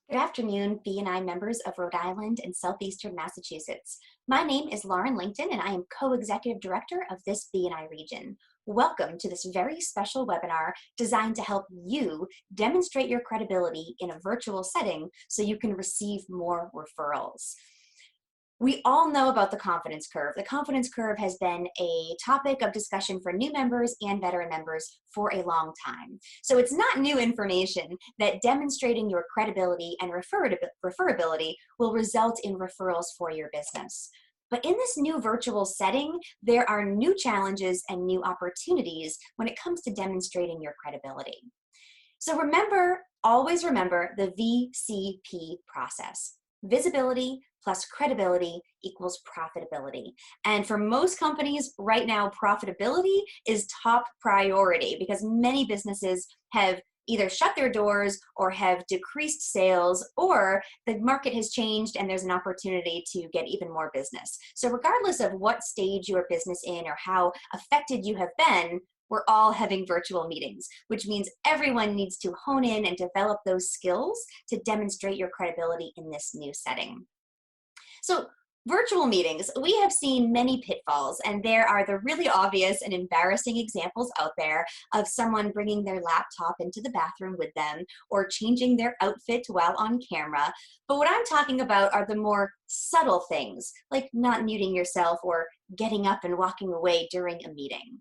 Good afternoon, BNI members of Rhode Island and Southeastern Massachusetts. My name is Lauren Langton, and I am co-executive director of this BNI region. Welcome to this very special webinar designed to help you demonstrate your credibility in a virtual setting so you can receive more referrals. We all know about the confidence curve. The confidence curve has been a topic of discussion for new members and veteran members for a long time. So it's not new information that demonstrating your credibility and referability will result in referrals for your business. But in this new virtual setting, there are new challenges and new opportunities when it comes to demonstrating your credibility. So remember, always remember the VCP process. Visibility plus credibility equals profitability. And for most companies right now, profitability is top priority because many businesses have either shut their doors or have decreased sales, or the market has changed and there's an opportunity to get even more business. So regardless of what stage your business in or how affected you have been, we're all having virtual meetings, which means everyone needs to hone in and develop those skills to demonstrate your credibility in this new setting. So virtual meetings, we have seen many pitfalls, and there are the really obvious and embarrassing examples out there of someone bringing their laptop into the bathroom with them or changing their outfit while on camera. But what I'm talking about are the more subtle things, like not muting yourself or getting up and walking away during a meeting.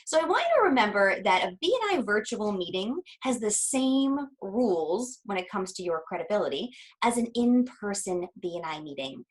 So I want you to remember that a BNI virtual meeting has the same rules when it comes to your credibility as an in-person BNI meeting.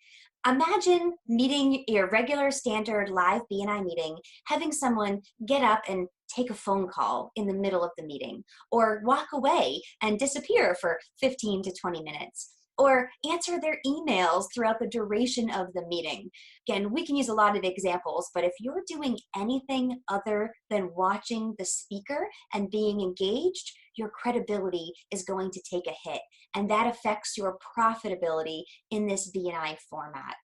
Imagine meeting your regular standard live BNI meeting, having someone get up and take a phone call in the middle of the meeting, or walk away and disappear for 15 to 20 minutes, or answer their emails throughout the duration of the meeting. Again, we can use a lot of examples, but if you're doing anything other than watching the speaker and being engaged, your credibility is going to take a hit, and that affects your profitability in this BNI format.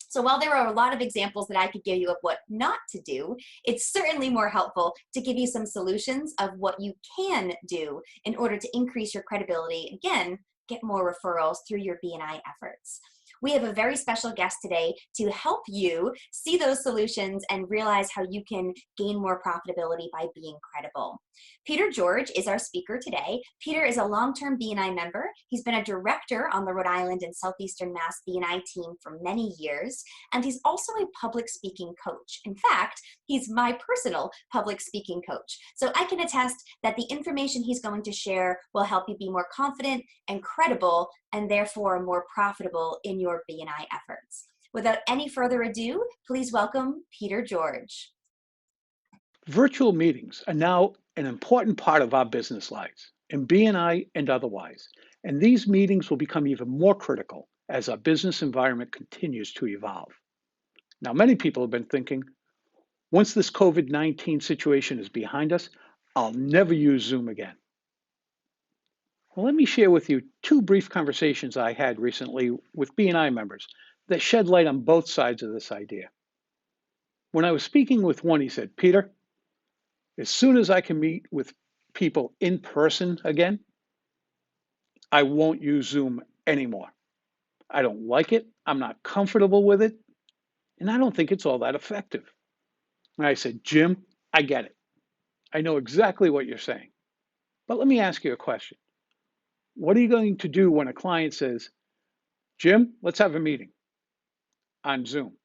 So while there are a lot of examples that I could give you of what not to do, it's certainly more helpful to give you some solutions of what you can do in order to increase your credibility, again, get more referrals through your BNI efforts. We have a very special guest today to help you see those solutions and realize how you can gain more profitability by being credible. Peter George is our speaker today. Peter is a long-term BNI member. He's been a director on the Rhode Island and Southeastern Mass BNI team for many years, and he's also a public speaking coach. In fact, he's my personal public speaking coach. So I can attest that the information he's going to share will help you be more confident and credible, and therefore more profitable in your BNI efforts. Without any further ado, please welcome Peter George. Virtual meetings are now an important part of our business lives, in BNI and otherwise, and these meetings will become even more critical as our business environment continues to evolve. Now, many people have been thinking, once this COVID-19 situation is behind us, I'll never use Zoom again. Well, let me share with you two brief conversations I had recently with BNI members that shed light on both sides of this idea. When I was speaking with one, he said, "Peter, as soon as I can meet with people in person again, I won't use Zoom anymore. I don't like it, I'm not comfortable with it, and I don't think it's all that effective." And I said, "Jim, I get it. I know exactly what you're saying. But let me ask you a question. What are you going to do when a client says, 'Jim, let's have a meeting on Zoom?'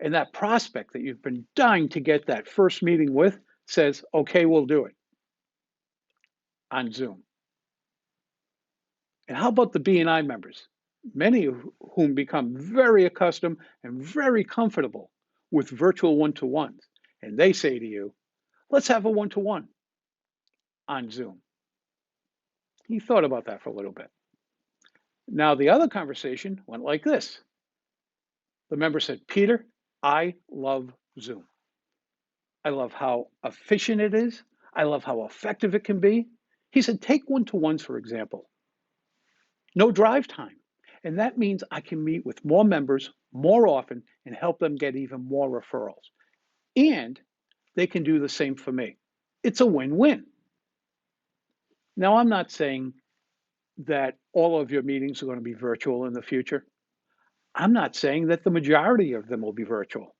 And that prospect that you've been dying to get that first meeting with says, 'Okay, we'll do it on Zoom.' And how about the BNI members, many of whom become very accustomed and very comfortable with virtual one-to-ones, and they say to you, 'Let's have a one-to-one on Zoom.'" He thought about that for a little bit. Now, the other conversation went like this. The member said, "Peter, I love Zoom. I love how efficient it is. I love how effective it can be." He said, "Take one-to-ones, for example. No drive time. And that means I can meet with more members more often and help them get even more referrals. And they can do the same for me. It's a win-win." Now, I'm not saying that all of your meetings are going to be virtual in the future. I'm not saying that the majority of them will be virtual,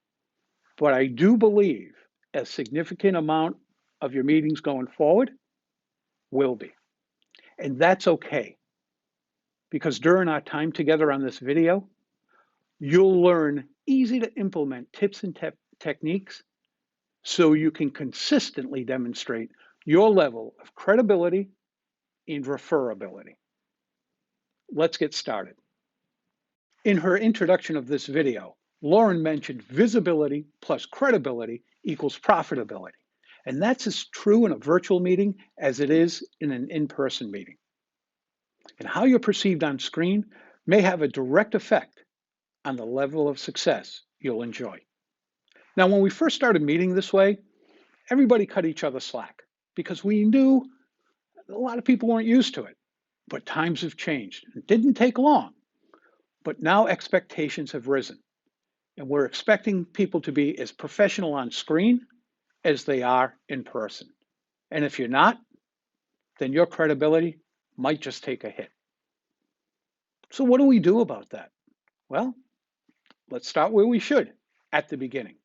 but I do believe a significant amount of your meetings going forward will be. And that's okay, because during our time together on this video, you'll learn easy to implement tips and techniques so you can consistently demonstrate your level of credibility and referability. Let's get started. In her introduction of this video, Lauren mentioned visibility plus credibility equals profitability. And that's as true in a virtual meeting as it is in an in-person meeting. And how you're perceived on screen may have a direct effect on the level of success you'll enjoy. Now, when we first started meeting this way, everybody cut each other slack because we knew a lot of people weren't used to it. But times have changed. It didn't take long, but now expectations have risen. And we're expecting people to be as professional on screen as they are in person. And if you're not, then your credibility might just take a hit. So what do we do about that? Well, let's start where we should, at the beginning.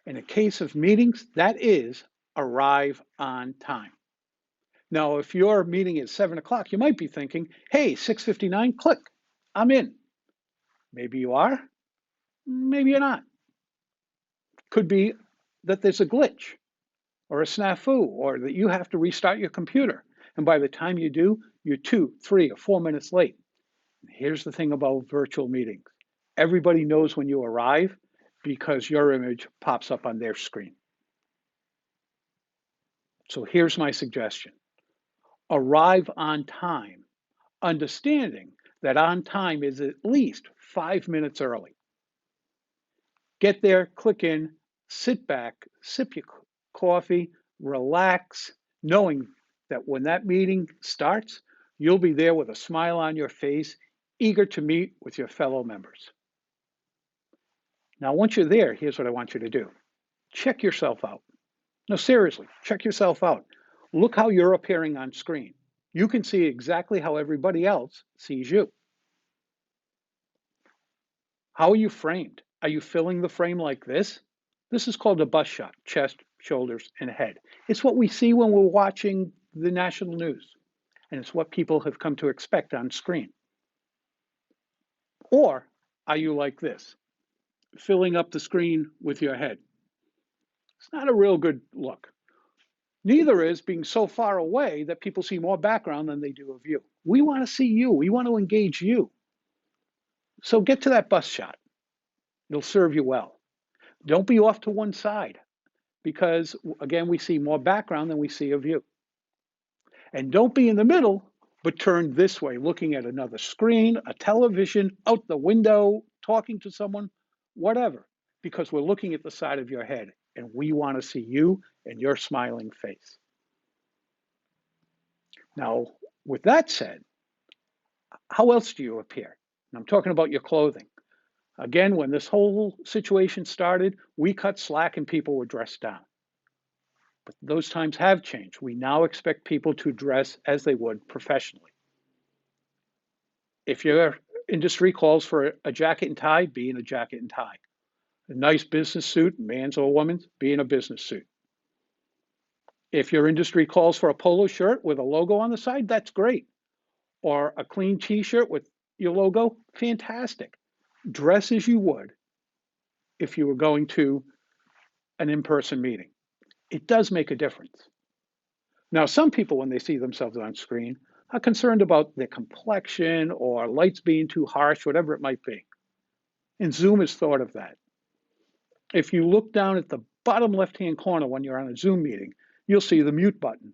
In a case of meetings, that is arrive on time. Now, if your meeting is 7 o'clock, you might be thinking, hey, 6:59, click, I'm in. Maybe you are, maybe you're not. Could be that there's a glitch or a snafu, or that you have to restart your computer. And by the time you do, you're 2, 3, or 4 minutes late. Here's the thing about virtual meetings. Everybody knows when you arrive because your image pops up on their screen. So here's my suggestion. Arrive on time, understanding that on time is at least 5 minutes early. Get there, click in, sit back, sip your coffee, relax, knowing that when that meeting starts, you'll be there with a smile on your face, eager to meet with your fellow members. Now, once you're there, here's what I want you to do. Check yourself out. No, seriously, check yourself out. Look how you're appearing on screen. You can see exactly how everybody else sees you. How are you framed? Are you filling the frame like this? This is called a bust shot, chest, shoulders, and head. It's what we see when we're watching the national news, and it's what people have come to expect on screen. Or are you like this, filling up the screen with your head? It's not a real good look. Neither is being so far away that people see more background than they do of you. We want to see you. We want to engage you. So get to that bust shot. It'll serve you well. Don't be off to one side because, again, we see more background than we see of you. And don't be in the middle, but turn this way, looking at another screen, a television, out the window, talking to someone, whatever, because we're looking at the side of your head and we want to see you and your smiling face. Now, with that said, how else do you appear? And I'm talking about your clothing. Again, when this whole situation started, we cut slack and people were dressed down. But those times have changed. We now expect people to dress as they would professionally. If your industry calls for a jacket and tie, be in a jacket and tie. A nice business suit, man's or woman's, be in a business suit. If your industry calls for a polo shirt with a logo on the side, that's great. Or a clean t-shirt with your logo, fantastic. Dress as you would if you were going to an in-person meeting. It does make a difference. Now, some people, when they see themselves on screen, are concerned about their complexion or lights being too harsh, whatever it might be. And Zoom has thought of that. If you look down at the bottom left-hand corner when you're on a Zoom meeting, you'll see the mute button.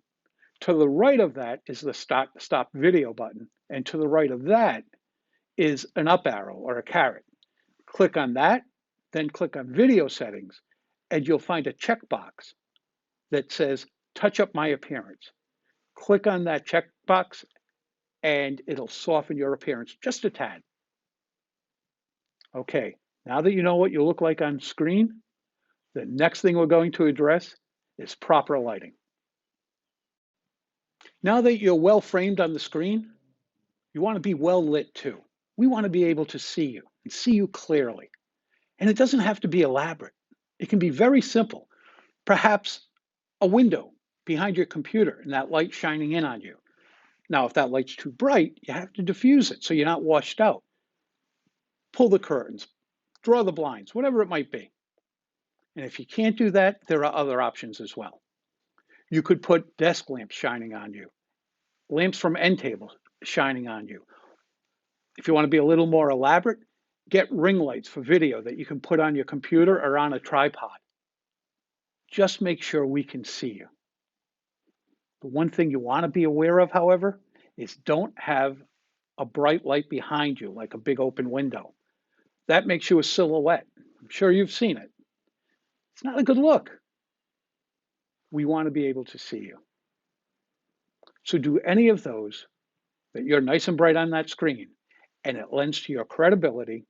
To the right of that is the stop video button. And to the right of that is an up arrow or a caret. Click on that, then click on video settings, and you'll find a checkbox that says, touch up my appearance. Click on that checkbox and it'll soften your appearance just a tad. Okay, now that you know what you look like on screen, the next thing we're going to address is proper lighting. Now that you're well framed on the screen, you want to be well lit too. We want to be able to see you and see you clearly. And it doesn't have to be elaborate. It can be very simple. Perhaps a window behind your computer and that light shining in on you. Now, if that light's too bright, you have to diffuse it so you're not washed out. Pull the curtains, draw the blinds, whatever it might be. And if you can't do that, there are other options as well. You could put desk lamps shining on you, lamps from end tables shining on you. If you want to be a little more elaborate, get ring lights for video that you can put on your computer or on a tripod. Just make sure we can see you. The one thing you want to be aware of, however, is don't have a bright light behind you like a big open window. That makes you a silhouette. I'm sure you've seen it. It's not a good look. We want to be able to see you. So do any of those that you're nice and bright on that screen, and it lends to your credibility,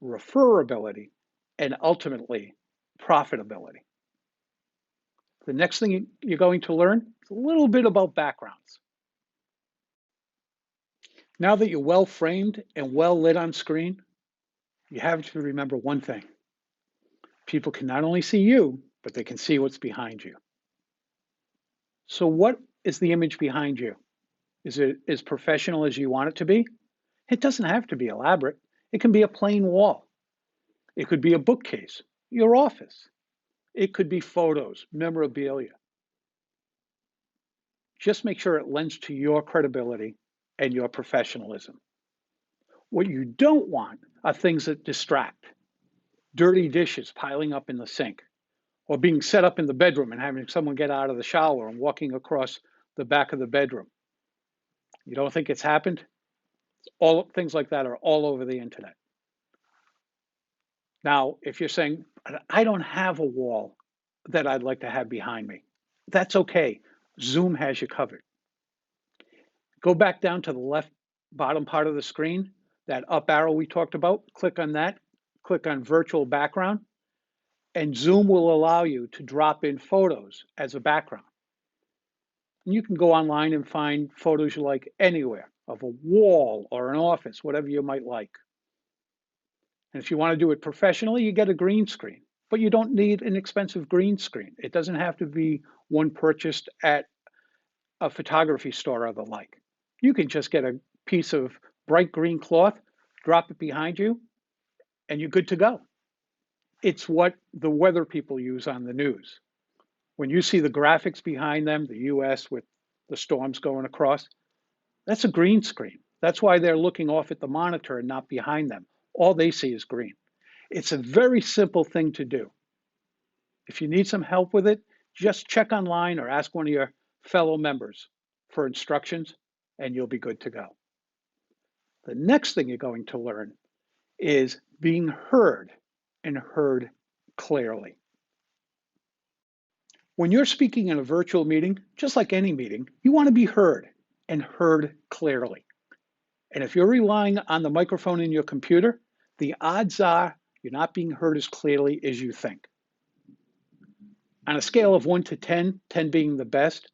referability, and ultimately profitability. The next thing you're going to learn is a little bit about backgrounds. Now that you're well framed and well lit on screen, you have to remember one thing. People can not only see you, but they can see what's behind you. So what is the image behind you? Is it as professional as you want it to be? It doesn't have to be elaborate. It can be a plain wall. It could be a bookcase, your office. It could be photos, memorabilia. Just make sure it lends to your credibility and your professionalism. What you don't want are things that distract. Dirty dishes piling up in the sink, or being set up in the bedroom and having someone get out of the shower and walking across the back of the bedroom. You don't think it's happened? All things like that are all over the internet. Now, if you're saying, I don't have a wall that I'd like to have behind me, that's okay. Zoom has you covered. Go back down to the left bottom part of the screen, that up arrow we talked about, click on that, click on virtual background, and Zoom will allow you to drop in photos as a background. And you can go online and find photos you like anywhere, of a wall or an office, whatever you might like. And if you want to do it professionally, you get a green screen, but you don't need an expensive green screen. It doesn't have to be one purchased at a photography store or the like. You can just get a piece of bright green cloth, drop it behind you, and you're good to go. It's what the weather people use on the news. When you see the graphics behind them, the US with the storms going across, that's a green screen. That's why they're looking off at the monitor and not behind them. All they see is green. It's a very simple thing to do. If you need some help with it, just check online or ask one of your fellow members for instructions, and you'll be good to go. The next thing you're going to learn is being heard, and heard clearly. When you're speaking in a virtual meeting, just like any meeting, you want to be heard, and heard clearly. And if you're relying on the microphone in your computer, the odds are you're not being heard as clearly as you think. On a scale of 1 to 10, 10 being the best,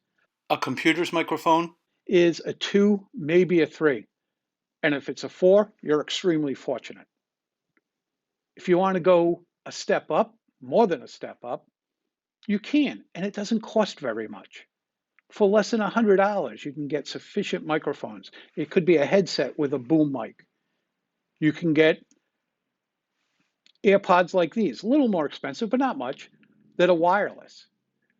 a computer's microphone is a 2, maybe a 3. And if it's a 4, you're extremely fortunate. If you want to go a step up, more than a step up, you can, and it doesn't cost very much. For less than $100, you can get sufficient microphones. It could be a headset with a boom mic. You can get AirPods like these, a little more expensive, but not much, that are wireless.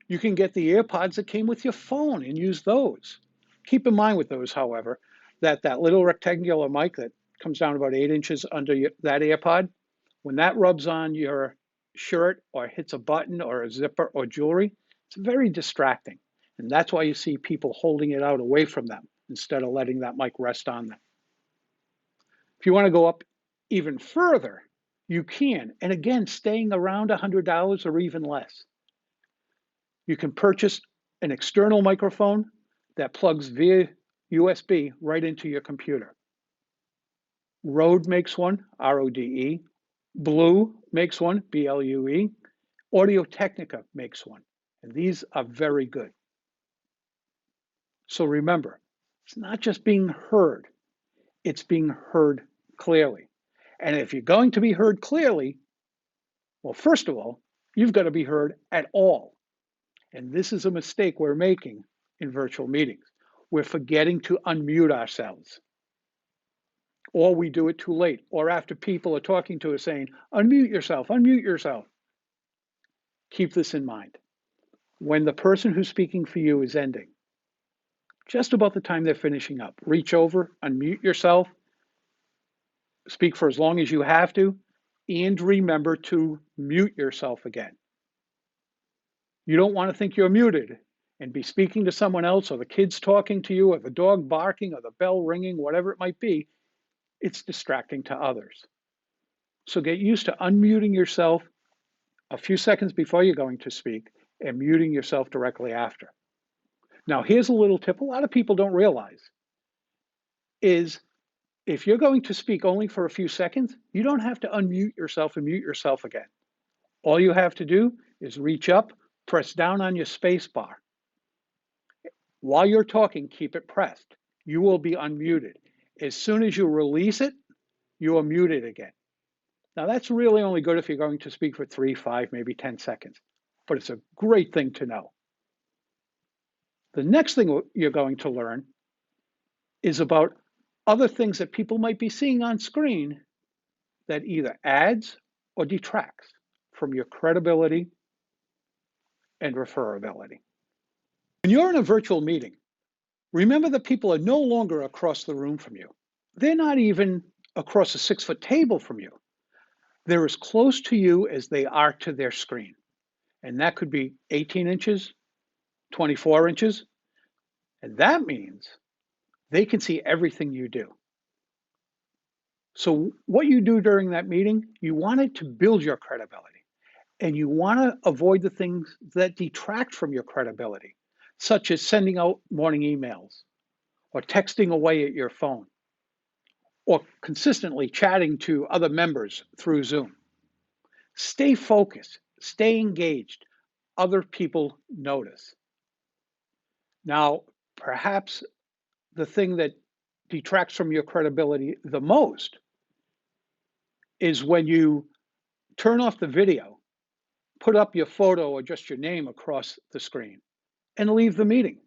You can get the AirPods that came with your phone and use those. Keep in mind with those, however, that little rectangular mic that comes down about 8 inches under that AirPod, when that rubs on your shirt or hits a button or a zipper or jewelry, it's very distracting. And that's why you see people holding it out away from them instead of letting that mic rest on them. If you want to go up even further, you can. And again, staying around $100 or even less. You can purchase an external microphone that plugs via USB right into your computer. Rode makes one, RODE. Blue makes one, BLUE. Audio Technica makes one. And these are very good. So remember, it's not just being heard, it's being heard clearly. And if you're going to be heard clearly, well, first of all, you've got to be heard at all. And this is a mistake we're making in virtual meetings. We're forgetting to unmute ourselves, or we do it too late, or after people are talking to us saying, unmute yourself, unmute yourself. Keep this in mind. When the person who's speaking for you is ending, just about the time they're finishing up, reach over, unmute yourself, speak for as long as you have to, and remember to mute yourself again. You don't want to think you're muted and be speaking to someone else, or the kids talking to you, or the dog barking, or the bell ringing, whatever it might be. It's distracting to others. So get used to unmuting yourself a few seconds before you're going to speak and muting yourself directly after. Now, here's a little tip a lot of people don't realize is if you're going to speak only for a few seconds, you don't have to unmute yourself and mute yourself again. All you have to do is reach up, press down on your space bar. While you're talking, keep it pressed. You will be unmuted. As soon as you release it, you are muted again. Now, that's really only good if you're going to speak for 3, 5, maybe 10 seconds, but it's a great thing to know. The next thing you're going to learn is about other things that people might be seeing on screen that either adds or detracts from your credibility and referability. When you're in a virtual meeting, remember that people are no longer across the room from you. They're not even across a 6-foot table from you. They're as close to you as they are to their screen. And that could be 18 inches, 24 inches. And that means they can see everything you do. So what you do during that meeting, you want it to build your credibility. And you want to avoid the things that detract from your credibility, such as sending out morning emails or texting away at your phone or consistently chatting to other members through Zoom. Stay focused, stay engaged. Other people notice. Now, perhaps the thing that detracts from your credibility the most is when you turn off the video, put up your photo or just your name across the screen, and leave the meeting.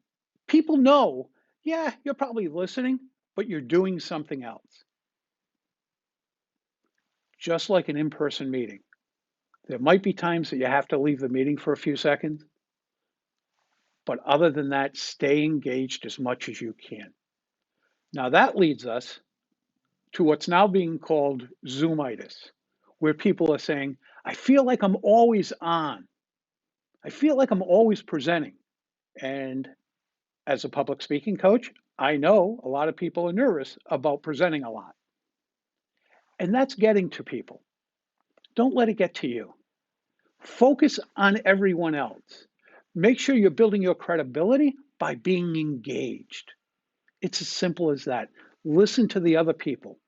People know, yeah, you're probably listening, but you're doing something else. Just like an in-person meeting. There might be times that you have to leave the meeting for a few seconds, but other than that, stay engaged as much as you can. Now that leads us to what's now being called Zoomitis, where people are saying, I feel like I'm always on. I feel like I'm always presenting. And as a public speaking coach, I know a lot of people are nervous about presenting a lot. And that's getting to people. Don't let it get to you. Focus on everyone else. Make sure you're building your credibility by being engaged. It's as simple as that. Listen to the other people.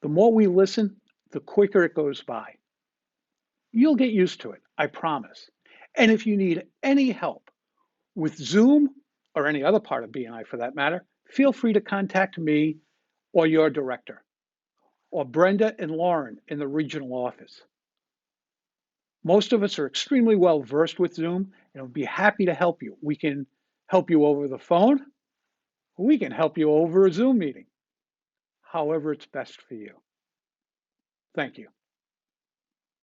The more we listen, the quicker it goes by. You'll get used to it, I promise. And if you need any help with Zoom or any other part of BNI for that matter, feel free to contact me or your director, or Brenda and Lauren in the regional office. Most of us are extremely well versed with Zoom and we'll be happy to help you. We can help you over the phone. We can help you over a Zoom meeting, however it's best for you. Thank you.